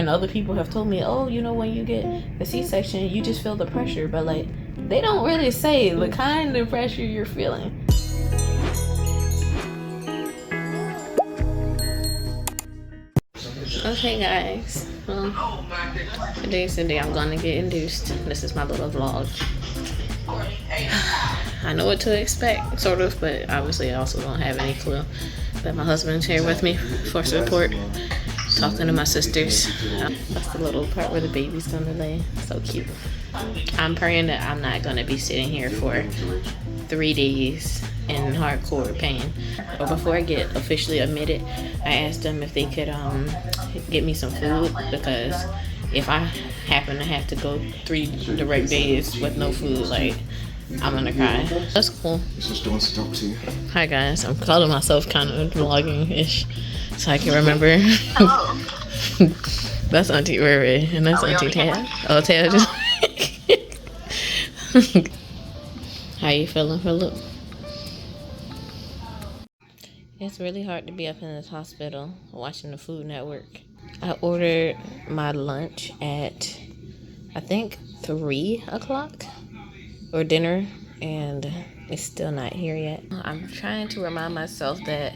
And other people have told me, oh, you know, when you get a C-section, you just feel the pressure. But like, they don't really say the kind of pressure you're feeling. Okay guys, well, today's the day I'm gonna get induced. This is my little vlog. I know what to expect, sort of, but obviously I also don't have any clue. But my husband's here with me for support, talking to my sisters. That's the little part where the baby's gonna lay. So cute. I'm praying that I'm not gonna be sitting here for 3 days in hardcore pain. But before I get officially admitted, I asked them if they could get me some food, because if I happen to have to go 3 direct days with no food, like, I'm gonna cry. That's cool. Hi guys, I'm calling myself kind of vlogging-ish so I can remember. That's Auntie Riri and that's Auntie Tab. Oh, Tab just... How you feeling, Philip? It's really hard to be up in this hospital watching the Food Network. I ordered my lunch at, I think, 3 o'clock, or dinner, and it's still not here yet. I'm trying to remind myself that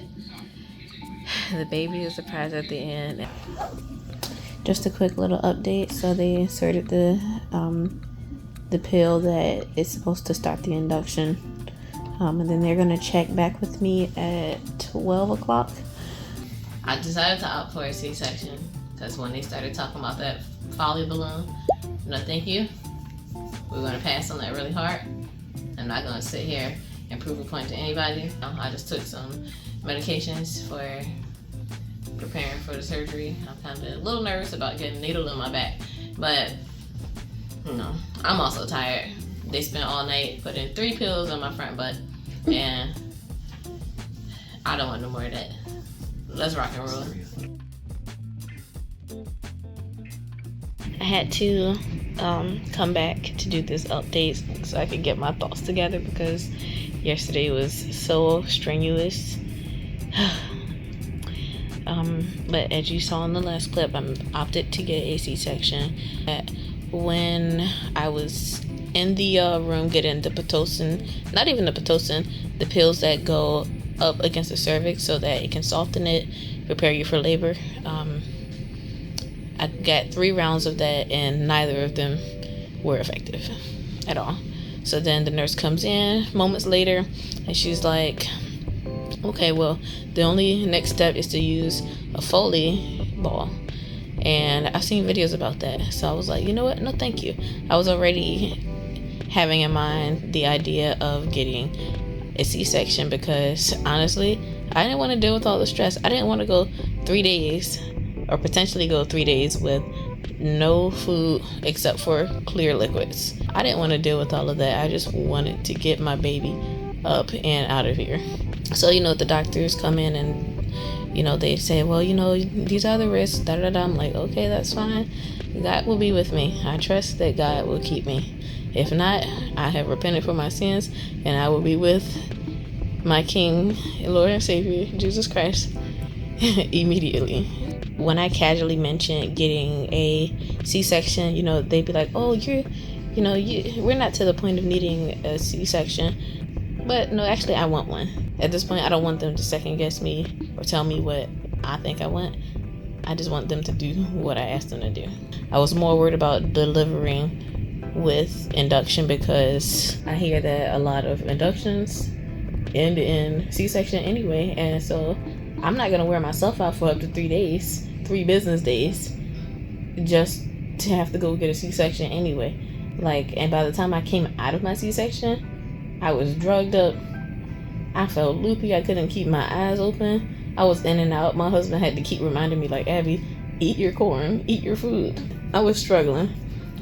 the baby is surprised at the end. Just a quick little update. So they inserted the pill that is supposed to start the induction. And then they're gonna check back with me at 12 o'clock. I decided to opt for a C-section because when they started talking about that Folly balloon, no thank you. We're gonna pass on that really hard. I'm not gonna sit here and prove a point to anybody. I just took some medications for preparing for the surgery. I'm kind of a little nervous about getting a needle in my back, but you know, I'm also tired. They spent all night putting 3 pills on my front butt, and I don't want no more of that. Let's rock and roll. I had to come back to do this update so I could get my thoughts together, because yesterday was so strenuous. But as you saw in the last clip, I opted to get a C-section. When I was in the room getting the Pitocin, not even the Pitocin, the pills that go up against the cervix so that it can soften it, prepare you for labor. I got 3 rounds of that, and neither of them were effective at all. So then the nurse comes in moments later, and she's like, okay, well, the only next step is to use a Foley ball. And I've seen videos about that. So I was like, you know what? No, thank you. I was already having in mind the idea of getting a C-section because honestly, I didn't want to deal with all the stress. I didn't want to go 3 days or potentially go 3 days with no food except for clear liquids. I didn't want to deal with all of that. I just wanted to get my baby up and out of here. So, you know, the doctors come in and, you know, they say, well, you know, these are the risks, da da da. I'm like, okay, that's fine. God will be with me. I trust that God will keep me. If not, I have repented for my sins, and I will be with my King, Lord and Savior, Jesus Christ, immediately. When I casually mentioned getting a C-section, you know, they'd be like, oh, we're not to the point of needing a C-section. But no, actually, I want one. At this point, I don't want them to second guess me or tell me what I think I want. I just want them to do what I asked them to do. I was more worried about delivering with induction because I hear that a lot of inductions end in C-section anyway, and so I'm not gonna wear myself out for up to 3 days, 3 business days, just to have to go get a C-section anyway. Like, and by the time I came out of my C-section, I was drugged up. I felt loopy. I couldn't keep my eyes open. I was in and out. My husband had to keep reminding me, like, Abby, eat your corn, eat your food. I was struggling.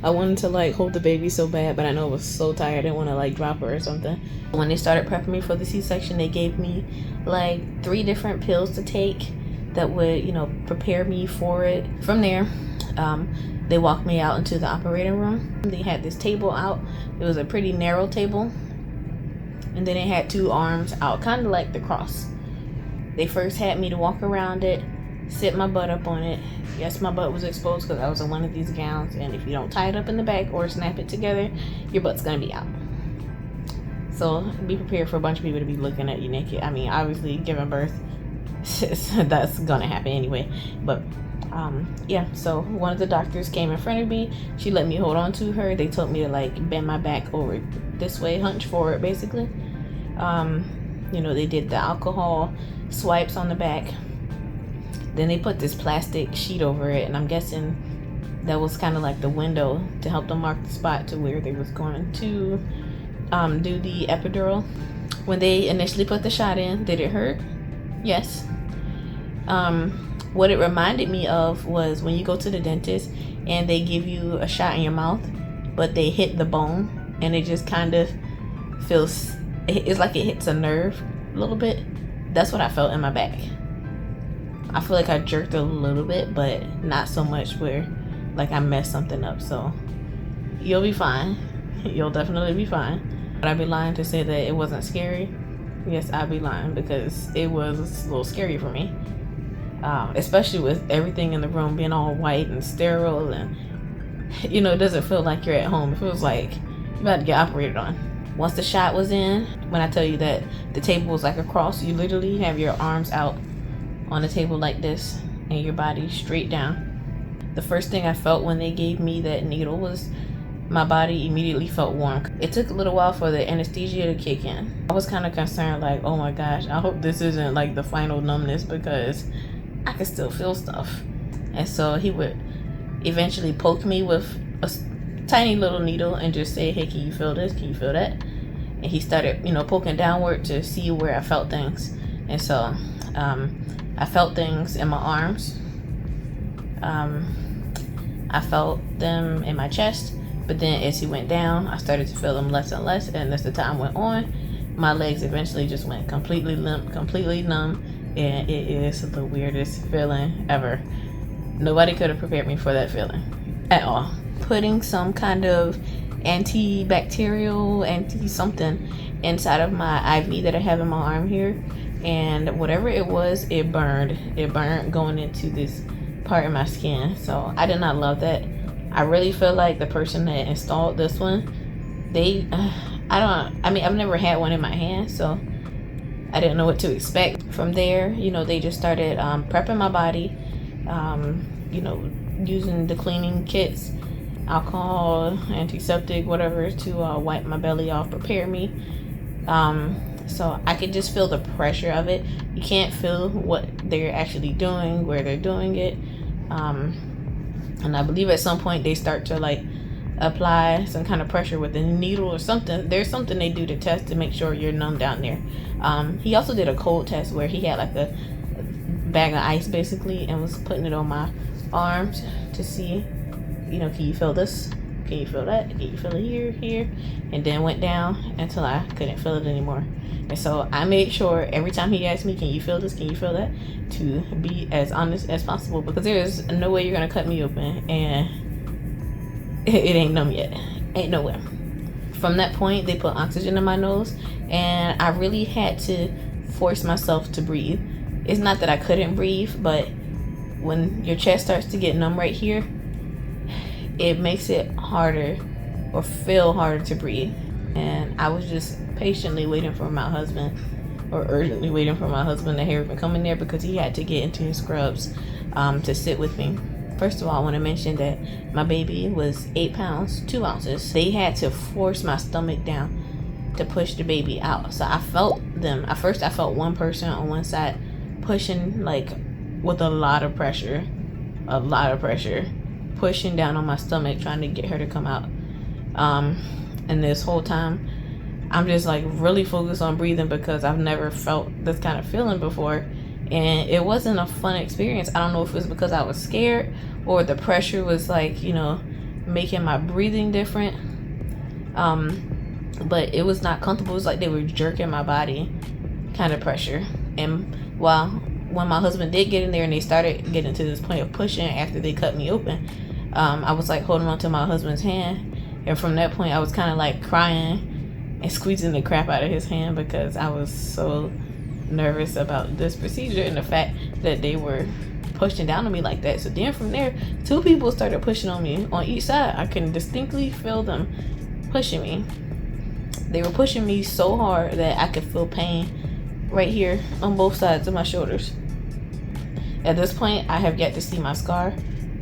I wanted to like hold the baby so bad, but I know I was so tired. I didn't want to like drop her or something. When they started prepping me for the C-section, they gave me like 3 different pills to take that would, you know, prepare me for it. From there, they walked me out into the operating room. They had this table out. It was a pretty narrow table, and then it had 2 arms out, kind of like the cross. They first had me to walk around it, sit my butt up on it. Yes, my butt was exposed because I was in one of these gowns, and if you don't tie it up in the back or snap it together, your butt's gonna be out. So be prepared for a bunch of people to be looking at you naked. I mean, obviously giving birth, that's gonna happen anyway. But yeah, so one of the doctors came in front of me. She let me hold on to her. They told me to like bend my back over this way, hunch forward basically. You know, they did the alcohol swipes on the back. Then they put this plastic sheet over it, and I'm guessing that was kind of like the window to help them mark the spot to where they was going to do the epidural. When they initially put the shot in, did it hurt? Yes. What it reminded me of was when you go to the dentist and they give you a shot in your mouth, but they hit the bone, and it just kind of feels, it's like it hits a nerve a little bit. That's what I felt in my back. I feel like I jerked a little bit, but not so much where like I messed something up. So you'll be fine. You'll definitely be fine. But I'd be lying to say that it wasn't scary. Yes, I'd be lying, because it was a little scary for me. Especially with everything in the room being all white and sterile, and you know, it doesn't feel like you're at home. It feels like you're about to get operated on. Once the shot was in, when I tell you that the table was like a cross, you literally have your arms out on the table like this and your body straight down. The first thing I felt when they gave me that needle was my body immediately felt warm. It took a little while for the anesthesia to kick in. I was kind of concerned, like, oh my gosh, I hope this isn't like the final numbness, because I can still feel stuff. And so he would eventually poke me with a tiny little needle and just say, hey, can you feel this? Can you feel that? And he started, you know, poking downward to see where I felt things. And so I felt things in my arms. I felt them in my chest. But then as he went down, I started to feel them less and less. And as the time went on, my legs eventually just went completely limp, completely numb. And it is the weirdest feeling ever. Nobody could have prepared me for that feeling at all. Putting some kind of antibacterial, anti-something inside of my IV that I have in my arm here. And whatever it was, it burned. It burned going into this part of my skin. So I did not love that. I really feel like the person that installed this one, they, I've never had one in my hand, so I didn't know what to expect. From there, you know, they just started prepping my body, you know, using the cleaning kits, alcohol, antiseptic, whatever, to wipe my belly off, prepare me. So I could just feel the pressure of it. You can't feel what they're actually doing, where they're doing it. And I believe at some point they start to like apply some kind of pressure with a needle or something. There's something they do to test to make sure you're numb down there. He also did a cold test where he had like a bag of ice basically and was putting it on my arms to see, you know, can you feel this? Can you feel that? Can you feel it here? And then went down until I couldn't feel it anymore. And so I made sure every time he asked me, can you feel this? Can you feel that? To be as honest as possible, because there is no way you're gonna cut me open and it ain't numb yet. Ain't nowhere. From that point, they put oxygen in my nose, and I really had to force myself to breathe. It's not that I couldn't breathe, but when your chest starts to get numb right here, it makes it harder or feel harder to breathe. And I was just patiently waiting for my husband, or urgently waiting for my husband to hurry up and come in there, because he had to get into his scrubs to sit with me. First of all, I want to mention that my baby was 8 pounds, 2 ounces. They had to force my stomach down to push the baby out. So I felt them. At first, I felt one person on one side pushing, like, with a lot of pressure, pushing down on my stomach, trying to get her to come out. And this whole time, I'm just like really focused on breathing, because I've never felt this kind of feeling before. And it wasn't a fun experience. I don't know if it was because I was scared or the pressure was like, you know, making my breathing different. But it was not comfortable. It was like they were jerking my body kind of pressure. And when my husband did get in there and they started getting to this point of pushing after they cut me open, I was like holding on to my husband's hand. And from that point, I was kind of like crying and squeezing the crap out of his hand, because I was so nervous about this procedure and the fact that they were pushing down on me like that. So then from there, 2 people started pushing on me on each side. I can distinctly feel them pushing me. They were pushing me so hard that I could feel pain right here on both sides of my shoulders. At this point, I have yet to see my scar.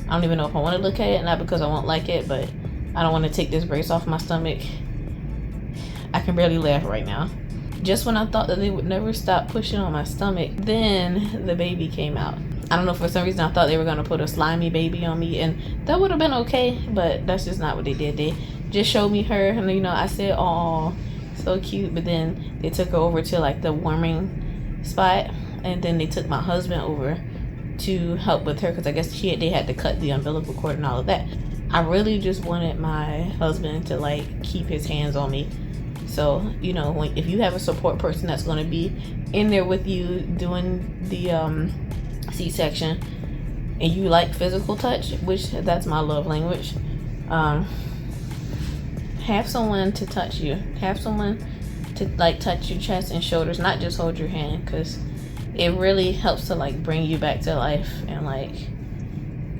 I don't even know if I want to look at it, not because I won't like it, but I don't want to take this brace off my stomach. I can barely laugh right now. Just when I thought that they would never stop pushing on my stomach, then the baby came out. I don't know, for some reason I thought they were going to put a slimy baby on me, and that would have been okay, but that's just not what they did. They just showed me her, and you know, I said, "Oh, so cute," but then they took her over to like the warming spot, and then they took my husband over to help with her, because I guess they had to cut the umbilical cord and all of that. I really just wanted my husband to like keep his hands on me. So, you know, if you have a support person that's going to be in there with you doing the C-section, and you like physical touch, which that's my love language, have someone to touch you. Have someone to like touch your chest and shoulders, not just hold your hand, because it really helps to like bring you back to life and like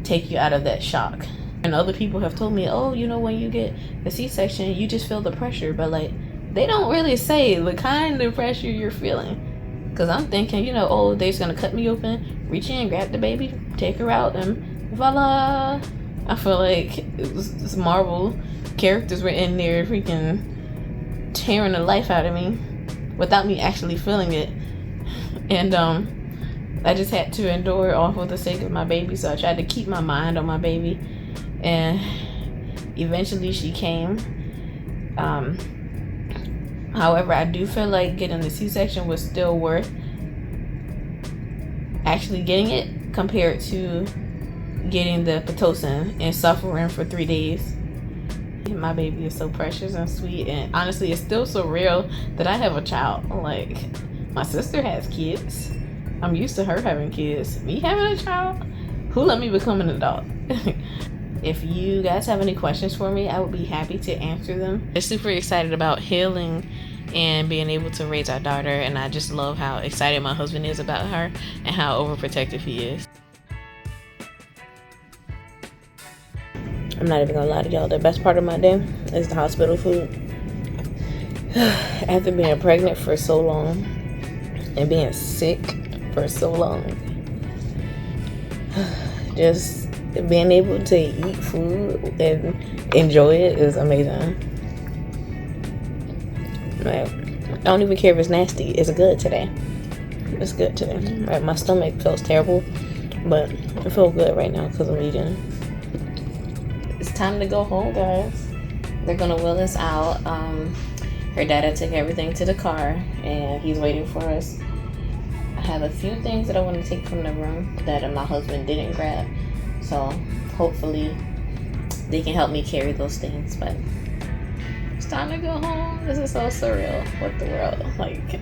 take you out of that shock. And other people have told me, oh, you know, when you get a C-section, you just feel the pressure, but like they don't really say the kind of pressure you're feeling. Because I'm thinking, you know, oh, they're just going to cut me open, reach in, grab the baby, take her out, and voila. I feel like it was this Marvel characters were in there freaking tearing the life out of me without me actually feeling it. And I just had to endure all for the sake of my baby. So I tried to keep my mind on my baby. And eventually she came. However, I do feel like getting the C-section was still worth actually getting it compared to getting the Pitocin and suffering for 3 days. My baby is so precious and sweet, and honestly, it's still surreal that I have a child. Like, my sister has kids. I'm used to her having kids. Me having a child? Who let me become an adult? If you guys have any questions for me, I would be happy to answer them. I'm super excited about healing and being able to raise our daughter, and I just love how excited my husband is about her and how overprotective he is. I'm not even gonna lie to y'all, the best part of my day is the hospital food. After being pregnant for so long and being sick for so long, just being able to eat food and enjoy it is amazing. Like, I don't even care if it's nasty. It's good today. It's good today. Like, my stomach feels terrible, but it feels good right now because I'm eating. It's time to go home, guys. They're gonna wheel us out. Her dad took everything to the car, and he's waiting for us. I have a few things that I want to take from the room that my husband didn't grab. So hopefully they can help me carry those things, but it's time to go home. This is so surreal. What the world? Like,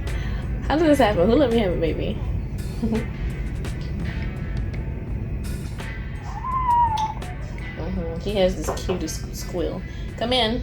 how did this happen? Who let me have a baby? He has this cutest squeal. Come in.